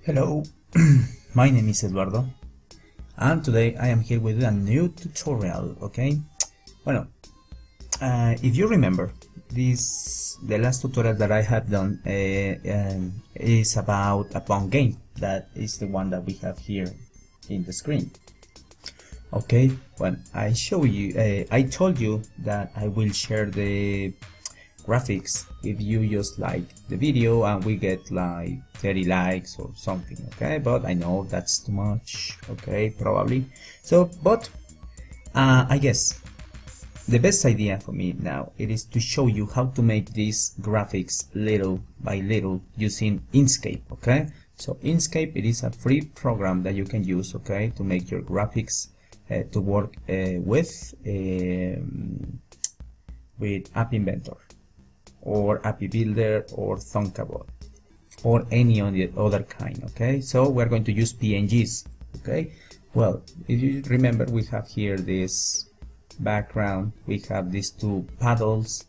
Hello, my name is Eduardo and today I am here with a new tutorial, okay? Well, if you remember, the last tutorial that I have done is about a Pong game. That is the one that we have here in the screen. Okay, when I show you, I told you that I will share the graphics if you just like the video and we get like 30 likes or something, okay? But I know that's too much, okay, probably. So, but I guess the best idea for me now it is to show you how to make these graphics little by little using Inkscape, okay? So Inkscape, it is a free program that you can use, okay, to make your graphics to work with App Inventor or App Builder or Thunkable or any other kind, okay? So we're going to use PNGs, okay? Well, if you remember, we have here this background, we have these two paddles,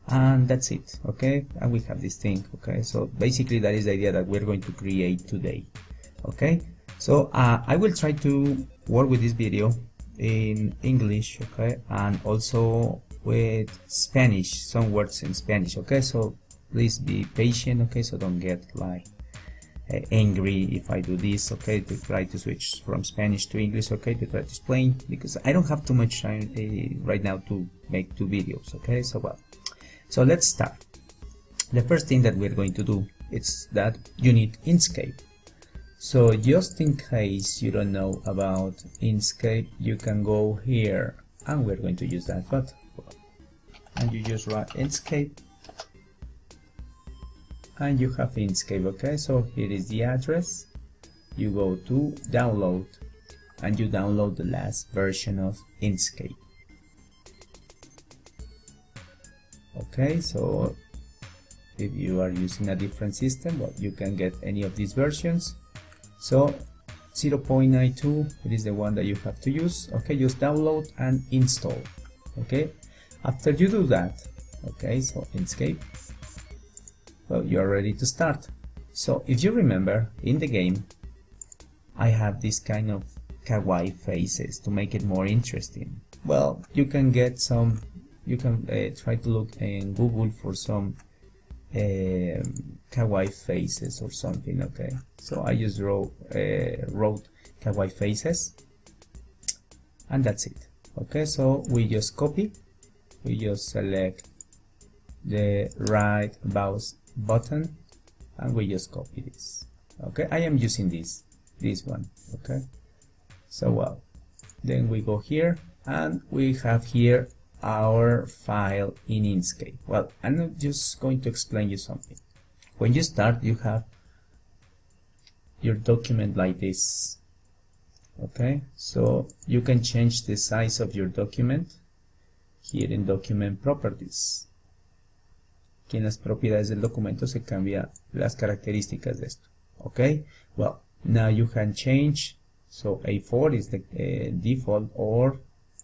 and that's it, okay? And we have this thing, okay? So basically that is the idea that we're going to create today, okay? So I will try to work with this video in English, okay, and also with Spanish, some words in Spanish, okay? So please be patient, okay? So don't get like angry if I do this, okay? To try to switch from Spanish to English, okay? To try to explain, because I don't have too much time right now to make two videos, okay? So well, so let's start. The first thing that we're going to do is that you need Inkscape. So just in case you don't know about Inkscape, you can go here and we're going to use that, but and you just write Inkscape and you have Inkscape, okay? So here is the address. You go to download and you download the last version of Inkscape. Okay, so if you are using a different system, well, you can get any of these versions. So 0.92, it is the one that you have to use, okay? Just download and install, okay? After you do that, okay, so Inkscape, well, you are ready to start. So if you remember, in the game, I have this kind of kawaii faces to make it more interesting. Well, you can get some, you can try to look in Google for some kawaii faces or something, okay? So I just wrote kawaii faces and that's it, okay? So we just copy, we just select the right mouse button and we just copy this, okay? I am using this one, okay? So well, then we go here and we have here our file in Inkscape. Well, I'm just going to explain you something. When you start, you have your document like this, okay? So you can change the size of your document here in Document Properties. Aquí en las propiedades del documento se cambia las características de esto, okay? Well, now you can change, so A4 is the default, or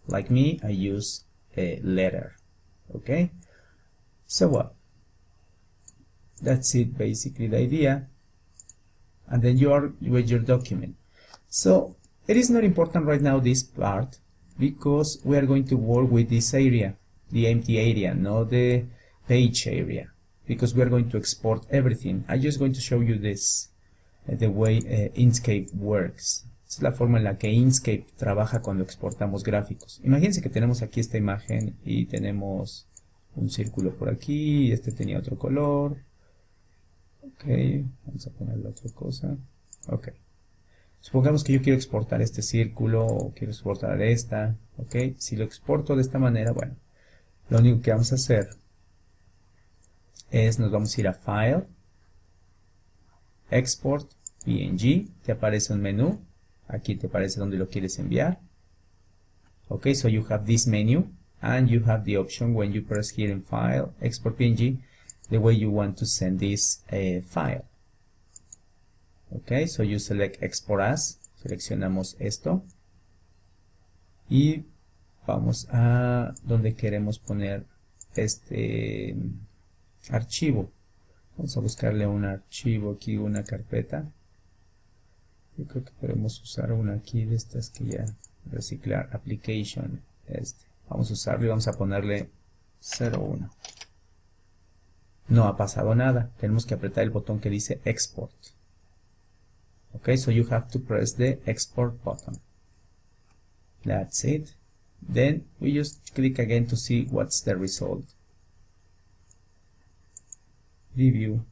like me, I use a letter, okay? So well, that's it, basically the idea. And then you are with your document. So it is not important right now, this part, because we are going to work with this area, the empty area, not the page area, because we are going to export everything. I'm just going to show you this, the way Inkscape works. Es la forma en la que Inkscape trabaja cuando exportamos gráficos. Imagínense que tenemos aquí esta imagen y tenemos un círculo por aquí, y este tenía otro color. Ok, vamos a ponerle otra cosa. Ok. Supongamos que yo quiero exportar este círculo o quiero exportar esta. Ok, si lo exporto de esta manera, bueno, lo único que vamos a hacer es, nos vamos a ir a File, Export, PNG, te aparece un menú. Aquí te aparece donde lo quieres enviar. Okay, so you have this menu and you have the option when you press here in File, Export PNG, the way you want to send this file. Okay, so you select Export As, seleccionamos esto y vamos a donde queremos poner este archivo. Vamos a buscarle un archivo aquí, una carpeta. Yo creo que podemos usar una aquí de estas que ya reciclar, application, vamos a usarlo y vamos a ponerle 01. No ha pasado nada, tenemos que apretar el botón que dice export. Okay, so you have to press the export button. That's it. Then we just click again to see what's the result. Review.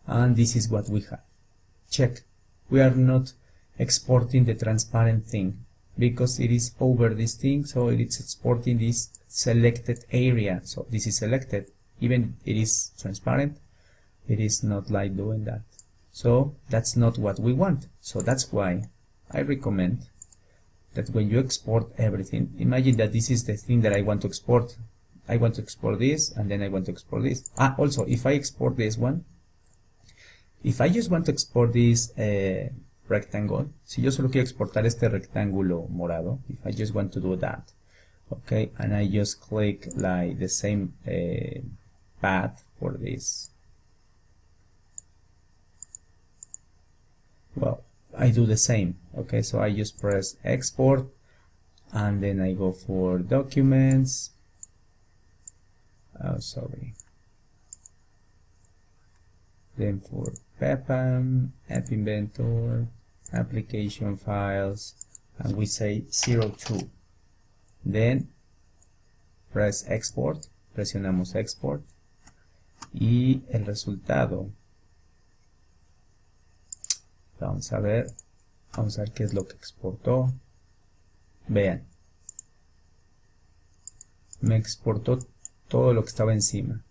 And this is what we have. Check. We are not exporting the transparent thing because it is over this thing, so it is exporting this selected area. So this is selected. Even it is transparent, it is not like doing that. So that's not what we want. So that's why I recommend that when you export everything, imagine that this is the thing that I want to export. I want to export this, and then I want to export this. Also, if I export this one, if I just want to export this rectangle, si yo solo quiero exportar este rectángulo morado, if I just want to do that, okay, and I just click like the same path for this, well, I do the same. Okay, so I just press export, and then I go for documents. Oh, sorry. Then for Bitmap, App Inventor, application files, and we say 02. Then press export, presionamos export, y el resultado, vamos a ver qué es lo que exportó. Vean, me exportó todo lo que estaba encima.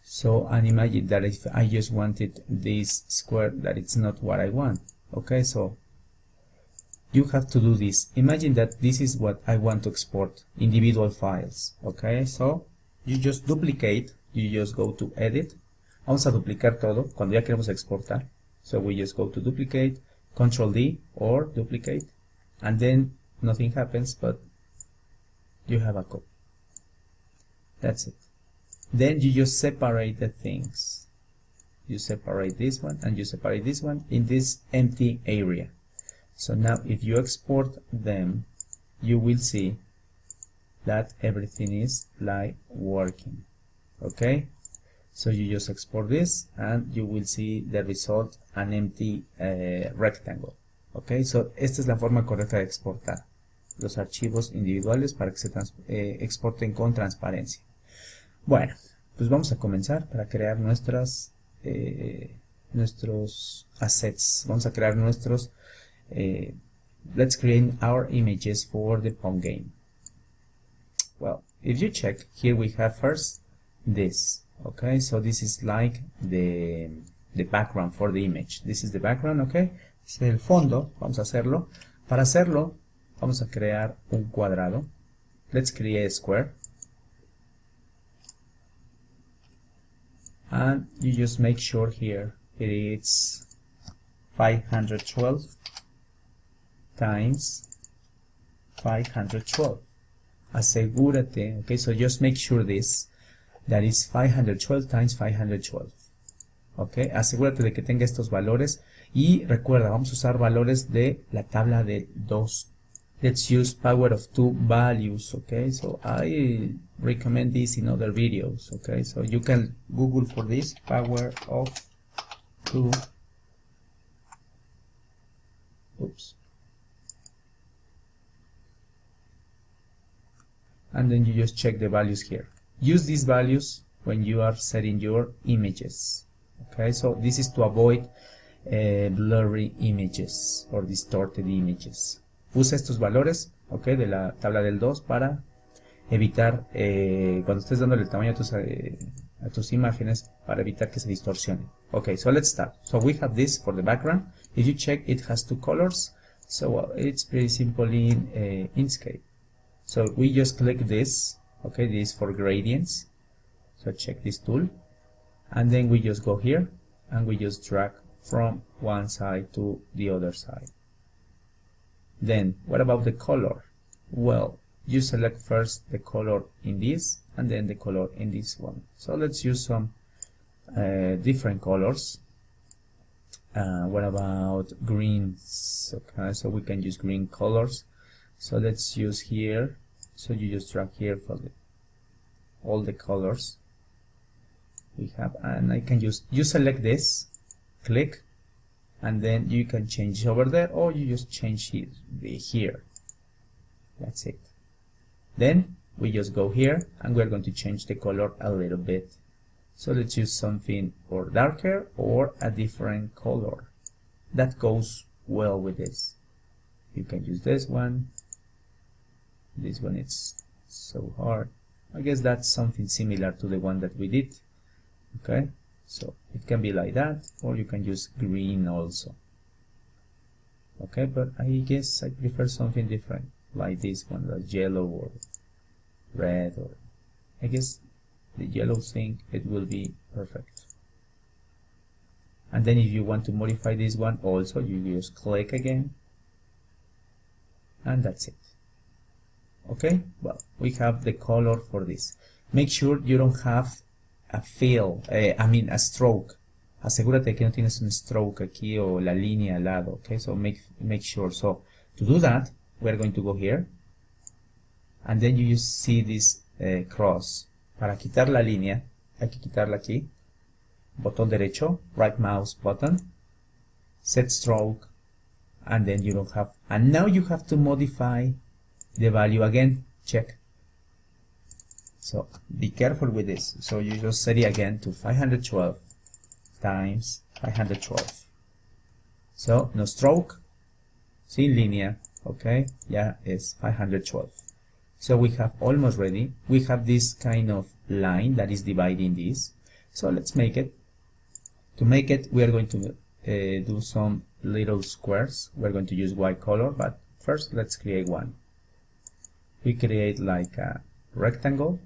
So, and imagine that if I just wanted this square, that it's not what I want. Okay, so you have to do this. Imagine that this is what I want to export, individual files. Okay, so you just duplicate, you just go to edit. Vamos a duplicar todo cuando ya queremos exportar. So we just go to duplicate, Control D or duplicate, and then nothing happens, but you have a copy. That's it. Then you just separate the things. You separate this one and you separate this one in this empty area. So now if you export them, you will see that everything is like working. Okay, so you just export this and you will see the result, an empty rectangle. Okay, so esta es la forma correcta de exportar los archivos individuales para que se exporten con transparencia. Bueno, pues vamos a comenzar para crear nuestros assets. Vamos a crear nuestros let's create our images for the Pong game. Well, if you check, here we have first this. Okay, so this is like the background for the image. This is the background, okay. Es el fondo, vamos a hacerlo. Para hacerlo, vamos a crear un cuadrado. Let's create a square. And you just make sure here it's 512 times 512. Asegúrate, okay, so just make sure that is 512 times 512. Okay, asegúrate de que tenga estos valores y recuerda, vamos a usar valores de la tabla de 2. Let's use power of 2 values. Okay, so I recommend this in other videos. Okay, so you can Google for this, power of 2. Oops. And then you just check the values here. Use these values when you are setting your images. Okay, so this is to avoid blurry images or distorted images. Usa estos valores, okay, de la tabla del 2 para evitar, cuando estés dándole el tamaño a tus imágenes, para evitar que se distorsionen. Okay, so let's start. So we have this for the background. If you check, it has 2 colors. So it's pretty simple in Inkscape. So we just click this. Okay, this is for gradients. So check this tool. And then we just go here and we just drag from one side to the other side. Then what about the color? Well, you select first the color in this and then the color in this one. So let's use some different colors. What about greens? Okay, so we can use green colors. So let's use here. So you just drag here for all the colors we have, and I can you select this, click, and then you can change over there, or you just change it here. That's it. Then we just go here and we're going to change the color a little bit. So let's use something or darker or a different color that goes well with this. You can use this one. This one, it's so hard. I guess that's something similar to the one that we did. Okay, so it can be like that, or you can use green also. Okay, but I guess I prefer something different, like this one, like yellow or red, or I guess the yellow thing, it will be perfect. And then if you want to modify this one also, you just click again, and that's it. Okay, well, we have the color for this. Make sure you don't have a fill, a stroke. Asegúrate que no tienes un stroke aquí o la línea al lado. Okay, so make sure. So to do that, we're going to go here, and then you just see this cross. Para quitar la línea, hay que quitarla aquí. Botón derecho, right mouse button, set stroke, and then you don't have. And now you have to modify the value again. Check. So be careful with this. So you just set it again to 512 times 512. So no stroke, sin línea. Okay, yeah, it's 512. So we have almost ready. We have this kind of line that is dividing this. So let's make it. To make it, we are going to do some little squares. We're going to use white color, but first let's create one. We create like a rectangle.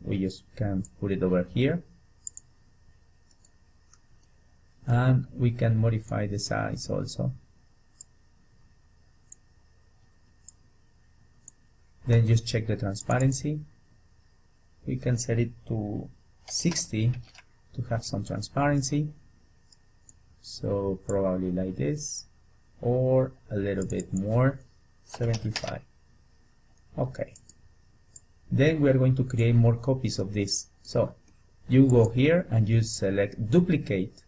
We just can put it over here. And we can modify the size also. Then just check the transparency. We can set it to 60 to have some transparency. So probably like this, or a little bit more, 75. Okay. Then we are going to create more copies of this. So you go here and you select duplicate,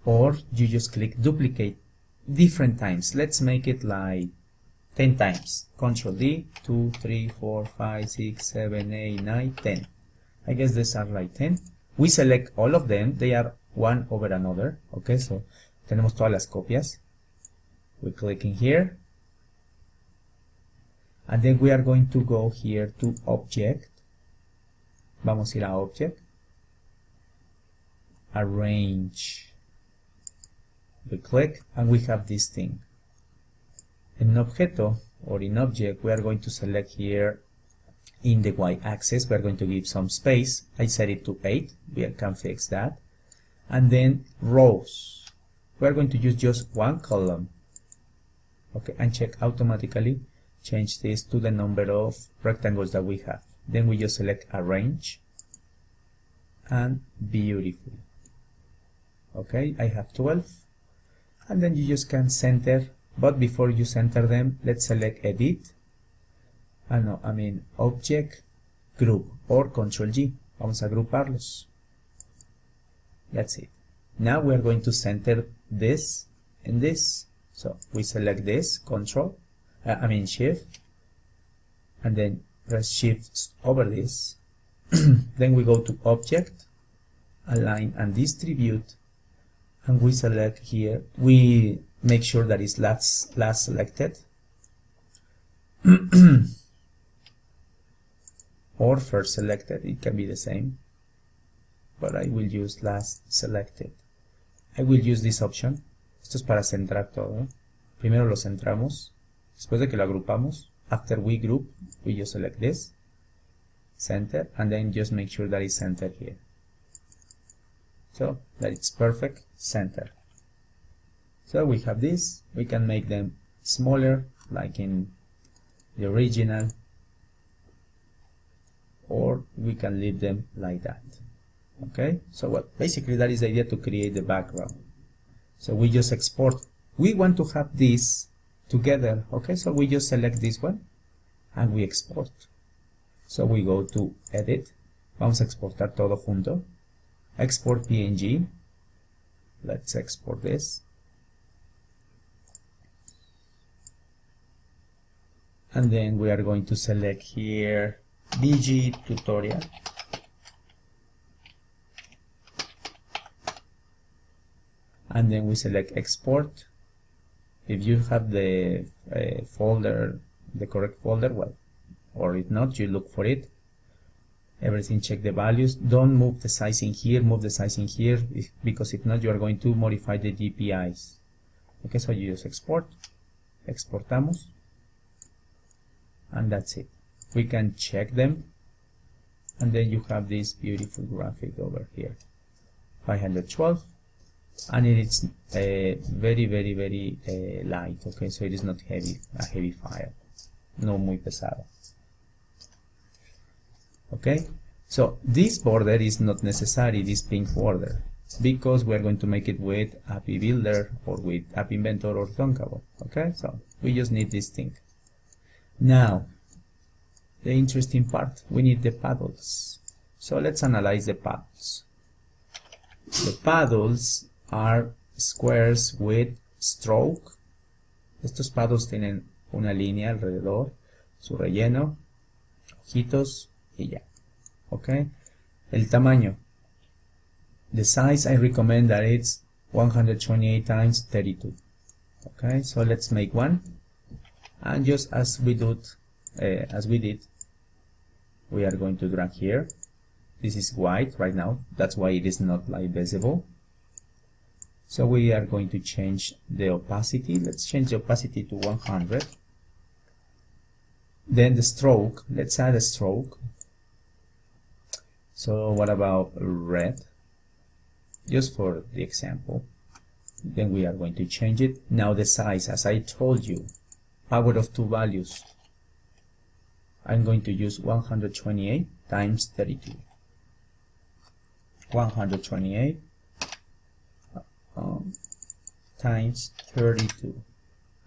or you just click duplicate different times. Let's make it like 10 times. Control D, 2, 3, 4, 5, 6, 7, 8, 9, 10. I guess these are like 10. We select all of them. They are one over another. Okay, so tenemos todas las copias. We click in here. And then we are going to go here to Object. Vamos a ir a Object. Arrange. We click and we have this thing. In Objeto or in Object, we are going to select here in the y-axis. We are going to give some space. I set it to 8. We can fix that. And then rows. We are going to use just one column. Okay, and check automatically. Change this to the number of rectangles that we have. Then we just select Arrange. And beautiful. Okay, I have 12. And then you just can center. But before you center them, let's select Edit. Object, Group, or Control G. Vamos a agruparlos. That's it. Now we are going to center this and this. So we select this, Shift, and then press Shift over this. Then we go to Object, Align and Distribute, and we select here. We make sure that it's last selected. Or first selected, it can be the same, but I will use last selected. I will use this option. Esto es para centrar todo. Primero lo centramos, después de que lo agrupamos, after we group, we just select this, center, and then just make sure that it's centered here. So that it's perfect, center. So we have this. We can make them smaller, like in the original, or we can leave them like that. Okay, so well, basically that is the idea, to create the background. So we just export. We want to have this together. Okay, so we just select this one and we export. So we go to edit, vamos a exportar todo junto, export PNG. Let's export this. And then we are going to select here DG tutorial. And then we select export. If you have the folder, the correct folder, well, or if not, you look for it. Everything, check the values. Don't move the sizing here, move the sizing here, because if not, you are going to modify the DPIs. Okay, so you just export, exportamos, and that's it. We can check them, and then you have this beautiful graphic over here, 512. And it's very light. Okay, so it is not heavy, a heavy file, no muy pesado. Okay, so this border is not necessary, this pink border, because we are going to make it with API Builder or with App Inventor or Thunkable. Okay, so we just need this thing. Now the interesting part, we need the paddles. So let's analyze the paddles. The paddles are squares with stroke. Estos paddles tienen una línea alrededor, su relleno, ojitos y ya. Okay. El tamaño. The size, I recommend that it's 128 times 32. Okay, so let's make one, and just as we did, we are going to drag here. This is white right now, that's why it is not like visible. So we are going to change the opacity. Let's change the opacity to 100. Then the stroke, let's add a stroke. So what about red? Just for the example. Then we are going to change it. Now the size, as I told you, power of two values. I'm going to use 128 times 32. 128 times 32,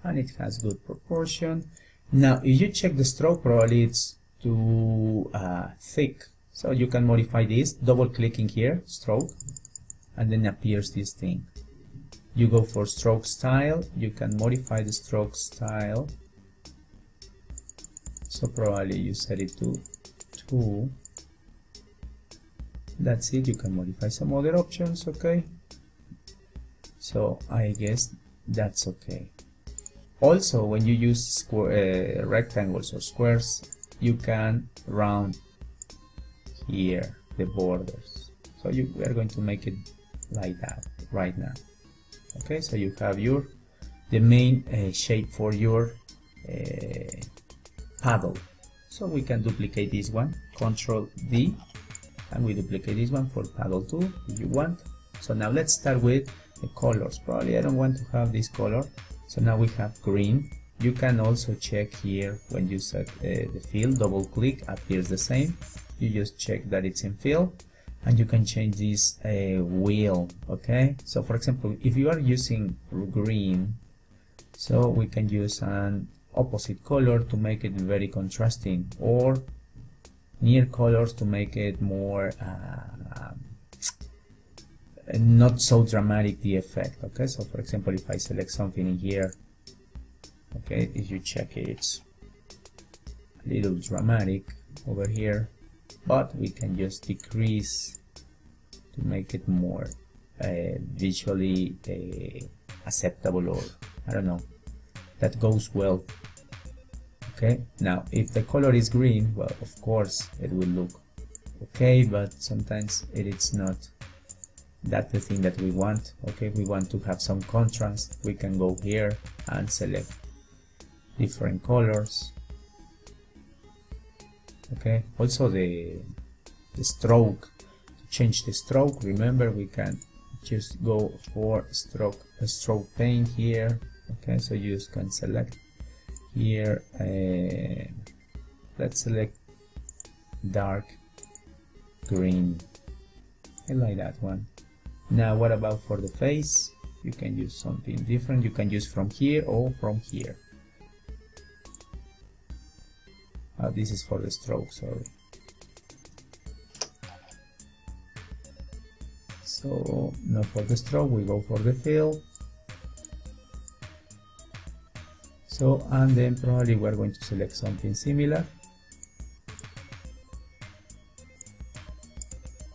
and it has good proportion. Now if you check the stroke, probably it's too thick, so you can modify this, double clicking here, stroke, and then appears this thing. You go for stroke style, you can modify the stroke style, so probably you set it to 2. That's it. You can modify some other options. Okay, so I guess that's okay. Also, when you use rectangles or squares, you can round here the borders. So we are going to make it like that right now. Okay, so you have the main shape for your paddle. So we can duplicate this one, Control D, and we duplicate this one for paddle 2 if you want. So now let's start with the colors. Probably I don't want to have this color, so now we have green. You can also check here when you set the fill, double click, appears the same. You just check that it's in fill, and you can change this wheel. Okay, so for example, if you are using green, so we can use an opposite color to make it very contrasting, or near colors to make it more not so dramatic the effect. Okay, so for example, if I select something in here, okay, if you check it, it's a little dramatic over here, but we can just decrease to make it more visually acceptable, or I don't know, that goes well. Okay, now if the color is green, well, of course it will look okay, but sometimes it is not that the thing that we want. Okay, we want to have some contrast. We can go here and select different colors. Okay, also the stroke, to change the stroke, remember we can just go for stroke pane here. Okay, so you can select here, let's select dark green. I like that one. Now what about for the face? You can use something different. You can use from here or from here. This is for the stroke, sorry. So not for the stroke, we go for the fill. So, and then probably we're going to select something similar.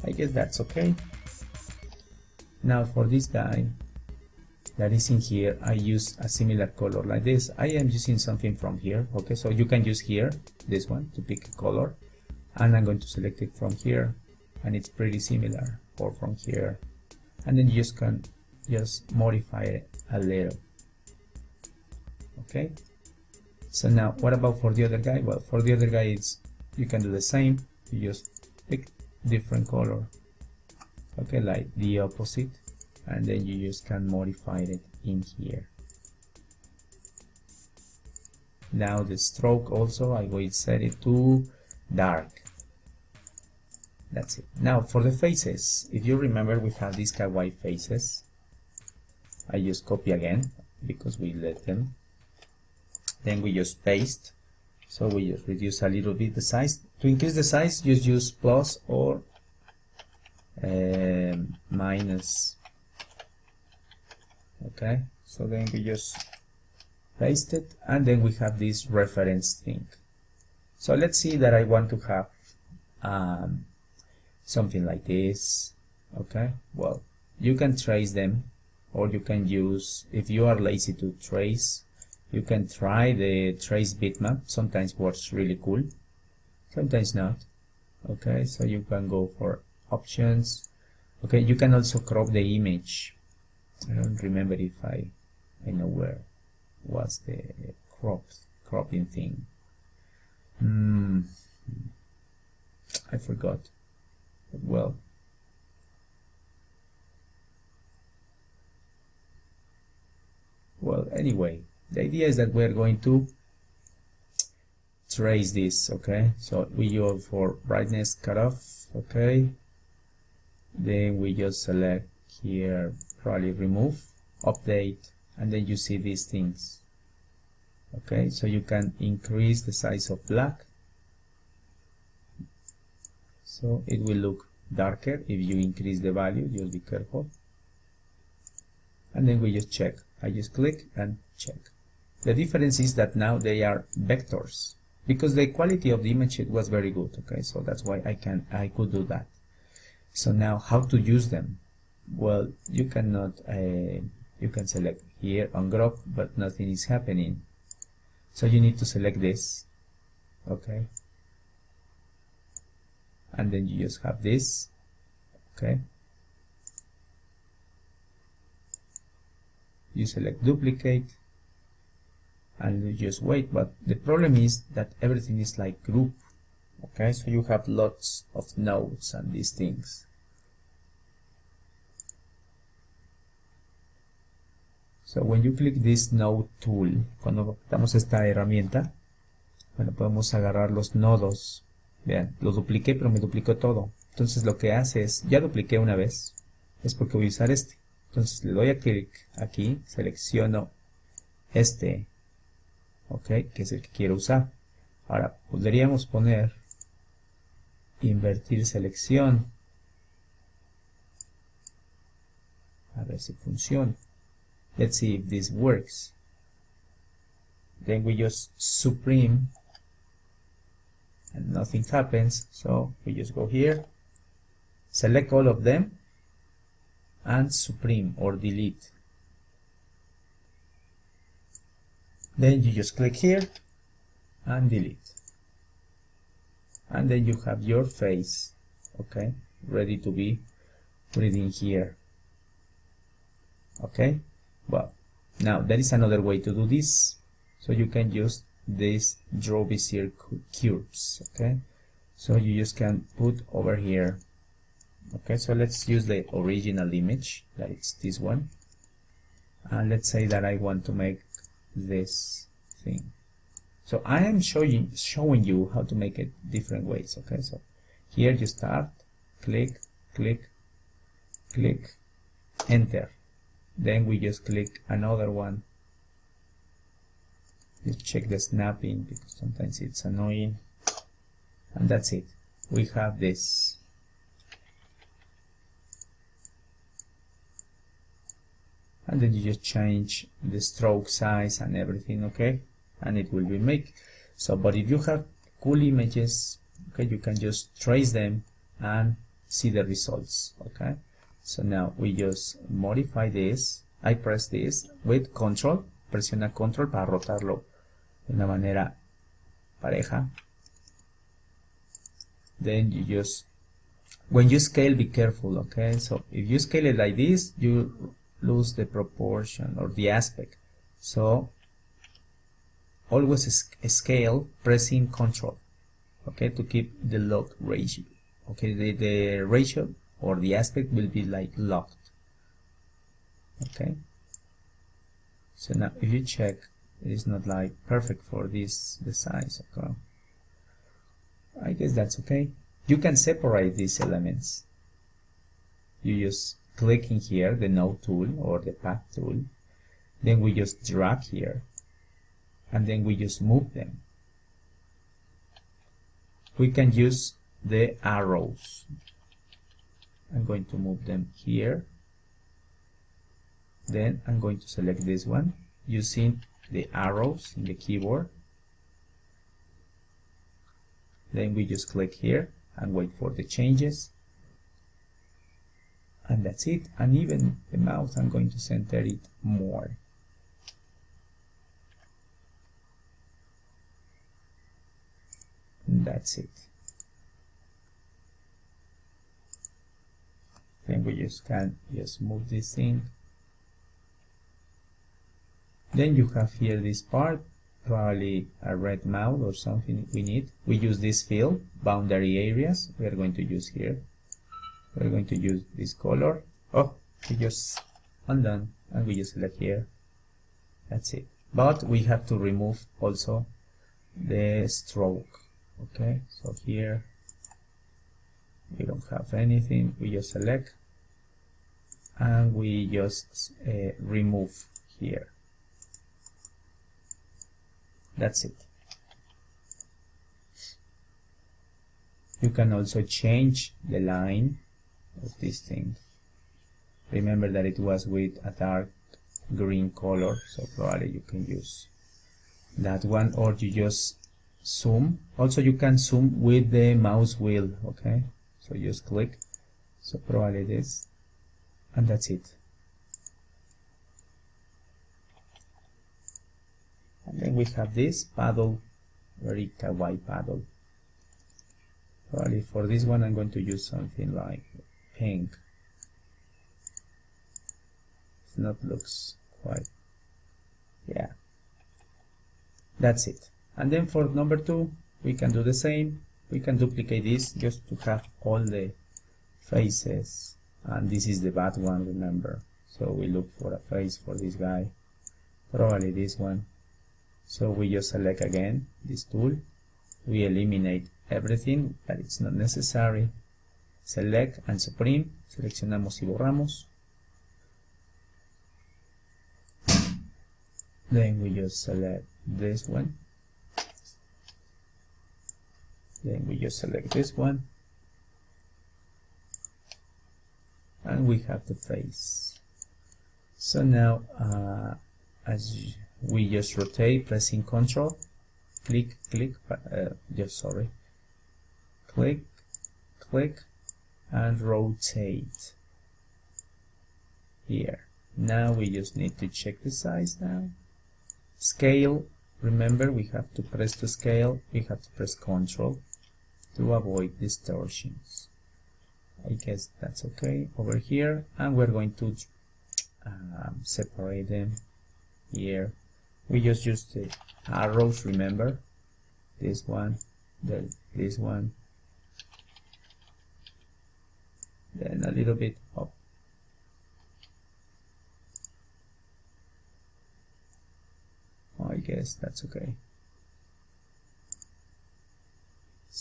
I guess that's okay. Now for this guy that is in here, I use a similar color like this. I am using something from here, okay? So you can use here, this one, to pick a color. And I'm going to select it from here, and it's pretty similar, or from here. And then you just can just modify it a little. Okay, so now what about for the other guy? Well, for the other guy, you can do the same. You just pick different color, okay, like the opposite, and then you just can modify it in here. Now the stroke also, I will set it to dark. That's it. Now for the faces, if you remember, we have these kawaii faces. I just copy again because we let them. Then we just paste, so we just reduce a little bit the size. To increase the size, just use plus or minus. Okay, so then we just paste it, and then we have this reference thing. So let's see that I want to have something like this. Okay, well, you can trace them, or you can use, if you are lazy to trace, you can try the trace bitmap. Sometimes works really cool, sometimes not. Okay, so you can go for options. Okay, you can also crop the image. I don't remember if I know where was the cropping thing. I forgot. Well, anyway, the idea is that we're going to trace this. Okay, so we go for brightness cutoff. Okay, then we just select here, probably remove, update, and then you see these things. Okay, so you can increase the size of black, so it will look darker if you increase the value. Just be careful. And then we just check. I just click and check. The difference is that now they are vectors, because the quality of the image was very good. Okay, so that's why I could do that. So now how to use them? Well, you cannot you can select here on group, but nothing is happening. So you need to select this. Okay, and then you just have this. Okay, you select duplicate, and you just wait. But the problem is that everything is like group. Okay, so you have lots of nodes and these things. So when you click this node tool, cuando apretamos esta herramienta, bueno, podemos agarrar los nodos. Vean, lo dupliqué, pero me duplicó todo. Entonces lo que hace es, ya dupliqué una vez, es porque voy a usar este. Entonces le doy a clic aquí, selecciono este, ok, que es el que quiero usar. Ahora podríamos poner invertir selección, a ver si funciona. Let's see if this works. Then we just supreme and nothing happens, so we just go here, select all of them and supreme or delete. Then you just click here and delete, and then you have your face, okay, ready to be put it in here. Okay, well, now there is another way to do this. So you can use this draw bezier curves. Okay, so you just can put over here. Okay, so let's use the original image, that is this one, and let's say that I want to make this thing. So I am showing you how to make it different ways. Okay, so here you start, click, click, click, enter. Then we just click another one. Just check the snapping because sometimes it's annoying. And that's it. We have this. And then you just change the stroke size and everything, okay? And it will be made. So, but if you have cool images, okay, you can just trace them and see the results, okay? So now we just modify this. I press this with control, presiona control para rotarlo de una manera pareja. Then you just, when you scale, be careful, okay? So if you scale it like this, you lose the proportion or the aspect. So always scale pressing control, okay, to keep the lock ratio. Okay, the ratio or the aspect will be like locked. Okay, so now if you check, it is not like perfect for this the size. Okay, I guess that's okay. You can separate these elements. You just click in here the node tool or the path tool, then we just drag here and then we just move them. We can use the arrows. I'm going to move them here, then I'm going to select this one using the arrows in the keyboard. Then we just click here and wait for the changes. And that's it. And even the mouse, I'm going to center it more. And that's it. Then we just can just move this thing. Then you have here this part, probably a red mouth or something we need. We use this fill, boundary areas, we are going to use here. We're going to use this color. Oh, we just undone and we just select here. That's it. But we have to remove also the stroke. Okay, so here we don't have anything. We just select and we just remove here. That's it. You can also change the line of this thing. Remember that it was with a dark green color, so probably you can use that one, or you just zoom. Also you can zoom with the mouse wheel, okay? So just click, so probably this, and that's it. And then we have this paddle, very kawaii paddle. Probably for this one I'm going to use something like pink. If not, looks quite, yeah. That's it. And then for number 2 we can do the same. We can duplicate this just to have all the faces, and this is the bad one, remember. So we look for a face for this guy, probably this one. So we just select again this tool, we eliminate everything that it's not necessary, select and supreme, seleccionamos y borramos. Then we just select this one, then we just select this one, and we have the face. So now as we just rotate, pressing Control, click, click, click, click, and rotate here. Now we just need to check the size now. Scale, remember we have to press to scale, we have to press Control to avoid distortions. I guess that's okay over here, and we're going to separate them here. We just use the arrows, remember, this one, then this one, then a little bit up. I guess that's okay.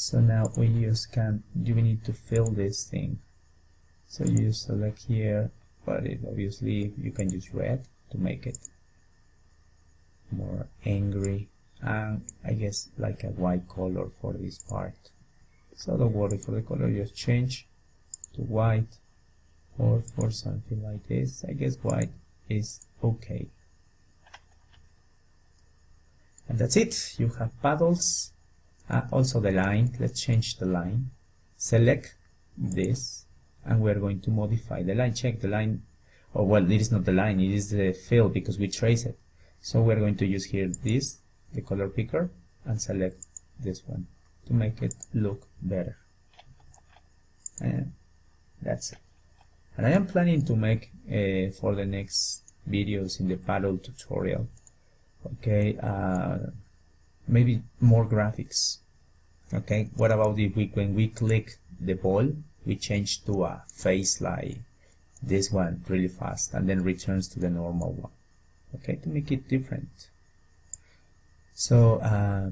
So now we need to fill this thing. So you select here, but obviously you can use red to make it more angry, and I guess like a white color for this part. So don't worry for the color, just change to white, or for something like this, I guess white is okay. And that's it. You have paddles. Also the line, let's change the line. Select this, and we're going to modify the line. Check the line. Oh well, it is not the line, it is the fill because we trace it. So we're going to use here this, the color picker, and select this one to make it look better. And that's it. And I am planning to make for the next videos in the paddle tutorial, okay, maybe more graphics. Okay, what about if when we click the ball, we change to a face like this one really fast, and then returns to the normal one, okay, to make it different. So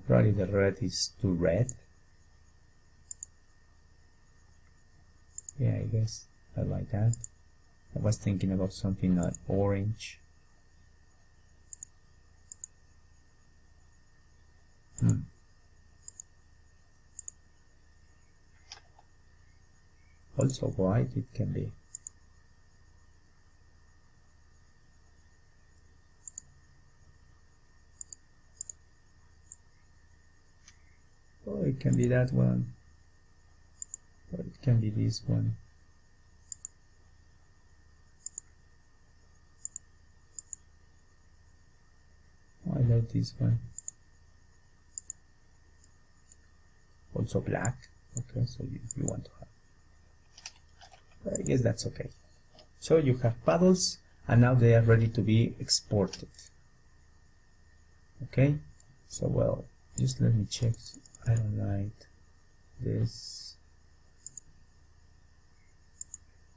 probably the red is too red. Yeah, I guess I like that. I was thinking about something like orange. Also white it can be. Oh, it can be that one, or it can be this one. Oh, I like this one. Also black. Okay, so you want to have. I guess that's okay. So you have paddles, and now they are ready to be exported. Okay, so well, just let me check. I don't like this.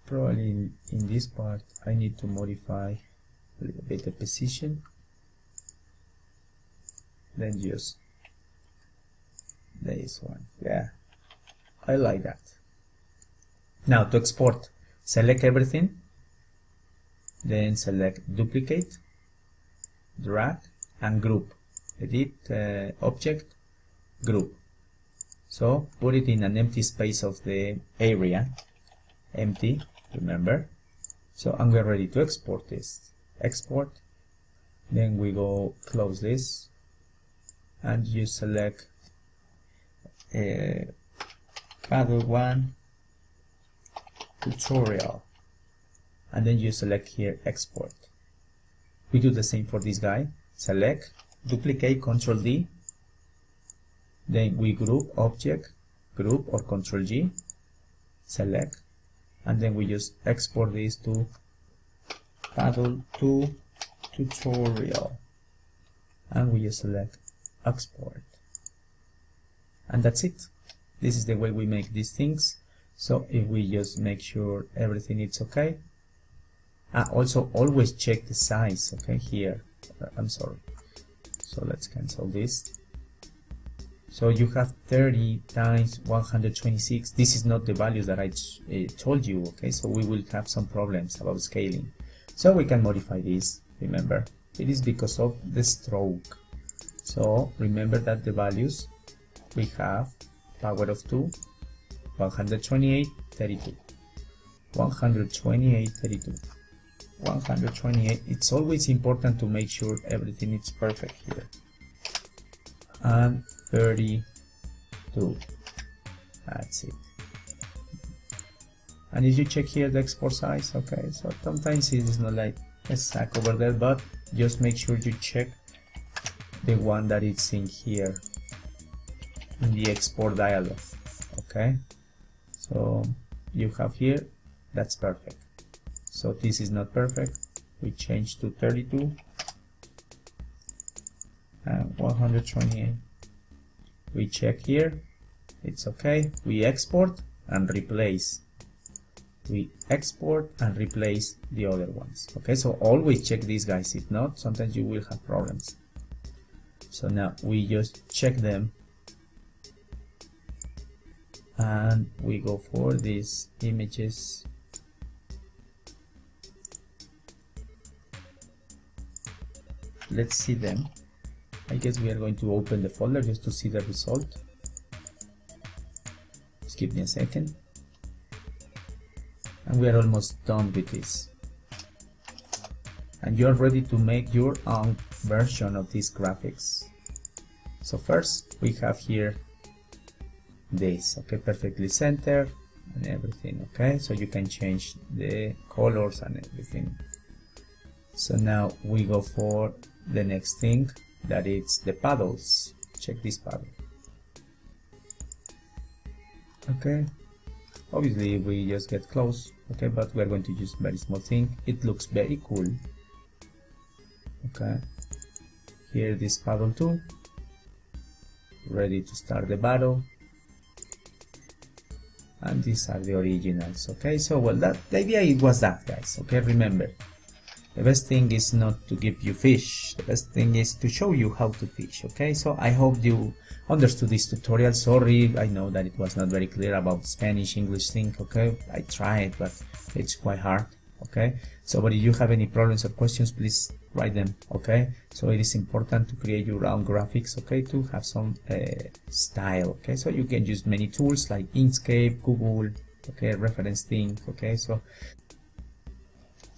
Probably in this part I need to modify a little bit the position. Then just this one. Yeah, I like that. Now to export, select everything, then select duplicate, drag, and group. Edit object, group. So put it in an empty space of the area, empty, remember. So and we're ready to export this. Export, then we go close this, and you select paddle 1 tutorial, and then you select here export. We do the same for this guy. Select, duplicate, Ctrl D, then we group object, group, or Ctrl G, select, and then we just export this to paddle 2 tutorial, and we just select export, and that's it. This is the way we make these things. So if we just make sure everything is okay, also always check the size. Okay, here I'm sorry, so let's cancel this. So you have 30 times 126. This is not the values that I told you. Okay, so we will have some problems about scaling, so we can modify this. Remember, it is because of the stroke. So remember that the values we have power of 2, 128, 32, 128, 32, 128. It's always important to make sure everything is perfect here. And 32. That's it. And if you check here the export size, okay, so sometimes it is not like exact over there, but just make sure you check the one that is in here in the export dialog. Okay, so you have here, that's perfect. So this is not perfect, we change to 32 and 128. We check here, it's okay. We export and replace. We export and replace the other ones. Okay, so always check these guys. If not, sometimes you will have problems. So now we just check them. and we go for these images. Let's see them. I guess we are going to open the folder just to see the result. Just give me a second. And we are almost done with this. And you're ready to make your own version of these graphics. So first we have here this, okay, perfectly centered and everything, okay, so you can change the colors and everything. So now we go for the next thing, that is the paddles. Check this paddle. Okay, obviously we just get close, okay, but we're going to use very small thing. It looks very cool. Okay, here this paddle too, ready to start the battle, and these are the originals. Okay, so well, that the idea it was that, guys. Okay, remember, the best thing is not to give you fish, the best thing is to show you how to fish. Okay, so I hope you understood this tutorial. Sorry, I know that it was not very clear about Spanish English thing. Okay, I tried, but it's quite hard. Okay, so but if you have any problems or questions, please write them. Okay, so it is important to create your own graphics, okay, to have some style. Okay, so you can use many tools like Inkscape, Google, okay, reference things. Okay, so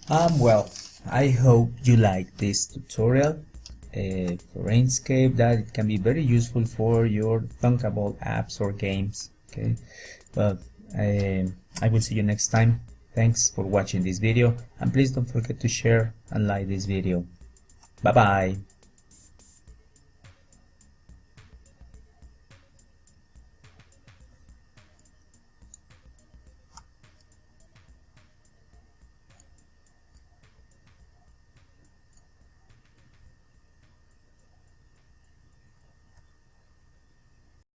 well, I hope you like this tutorial for Inkscape, that it can be very useful for your thunkable apps or games. Okay, but I will see you next time. Thanks for watching this video, and please don't forget to share and like this video. Bye bye.